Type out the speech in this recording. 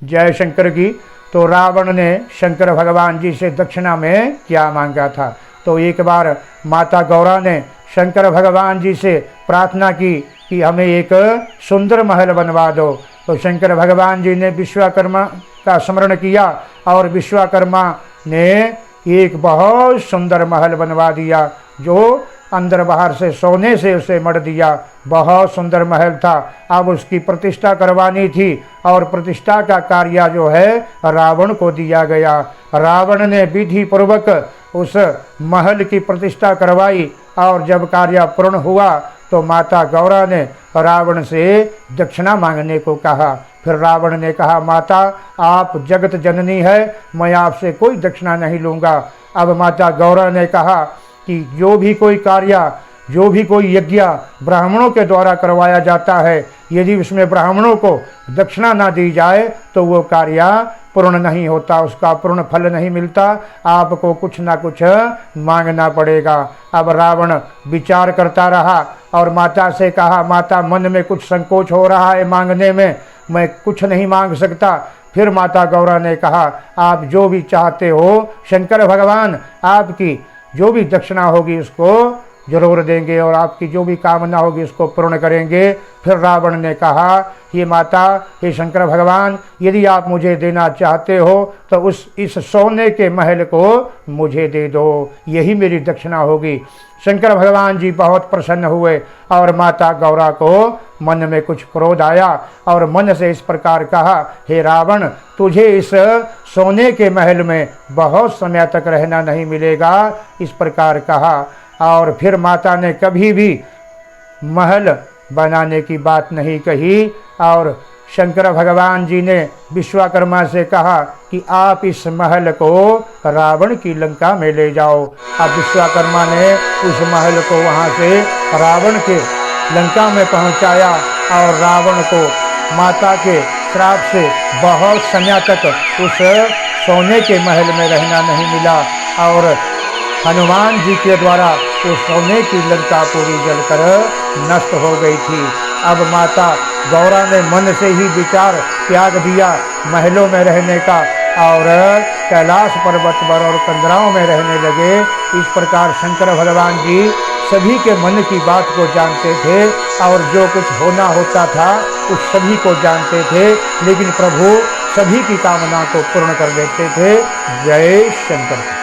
जय शंकर की। तो रावण ने शंकर भगवान जी से दक्षिणा में क्या मांगा था? तो एक बार माता गौरा ने शंकर भगवान जी से प्रार्थना की कि हमें एक सुंदर महल बनवा दो। तो शंकर भगवान जी ने विश्वकर्मा का स्मरण किया और विश्वकर्मा ने एक बहुत सुंदर महल बनवा दिया, जो अंदर बाहर से सोने से उसे मढ़ दिया। बहुत सुंदर महल था। अब उसकी प्रतिष्ठा करवानी थी और प्रतिष्ठा का कार्य जो है रावण को दिया गया। रावण ने विधि पूर्वक उस महल की प्रतिष्ठा करवाई और जब कार्य पूर्ण हुआ तो माता गौरा ने रावण से दक्षिणा मांगने को कहा। फिर रावण ने कहा, माता आप जगत जननी है, मैं आपसे कोई दक्षिणा नहीं लूँगा। अब माता गौरा ने कहा कि जो भी कोई कार्य, जो भी कोई यज्ञ ब्राह्मणों के द्वारा करवाया जाता है, यदि उसमें ब्राह्मणों को दक्षिणा ना दी जाए तो वो कार्य पूर्ण नहीं होता, उसका पूर्ण फल नहीं मिलता। आपको कुछ ना कुछ मांगना पड़ेगा। अब रावण विचार करता रहा और माता से कहा, माता मन में कुछ संकोच हो रहा है मांगने में, मैं कुछ नहीं मांग सकता। फिर माता गौरा ने कहा, आप जो भी चाहते हो शंकर भगवान आपकी जो भी दक्षिणा होगी उसको जरूर देंगे और आपकी जो भी कामना होगी उसको पूर्ण करेंगे। फिर रावण ने कहा, हे माता, हे शंकर भगवान, यदि आप मुझे देना चाहते हो तो इस सोने के महल को मुझे दे दो, यही मेरी दक्षिणा होगी। शंकर भगवान जी बहुत प्रसन्न हुए और माता गौरा को मन में कुछ क्रोध आया और मन से इस प्रकार कहा, हे रावण, तुझे इस सोने के महल में बहुत समय तक रहना नहीं मिलेगा, इस प्रकार कहा। और फिर माता ने कभी भी महल बनाने की बात नहीं कही और शंकर भगवान जी ने विश्वकर्मा से कहा कि आप इस महल को रावण की लंका में ले जाओ। अब विश्वकर्मा ने उस महल को वहाँ से रावण के लंका में पहुँचाया और रावण को माता के श्राप से बहुत समय तक उस सोने के महल में रहना नहीं मिला और हनुमान जी के द्वारा उस सोने की लंका पूरी जलकर नष्ट हो गई थी। अब माता गौरा ने मन से ही विचार त्याग दिया महलों में रहने का और कैलाश पर्वत पर और कंदराओं में रहने लगे। इस प्रकार शंकर भगवान जी सभी के मन की बात को जानते थे और जो कुछ होना होता था उस सभी को जानते थे, लेकिन प्रभु सभी की कामना को पूर्ण कर देते थे। जय शंकर।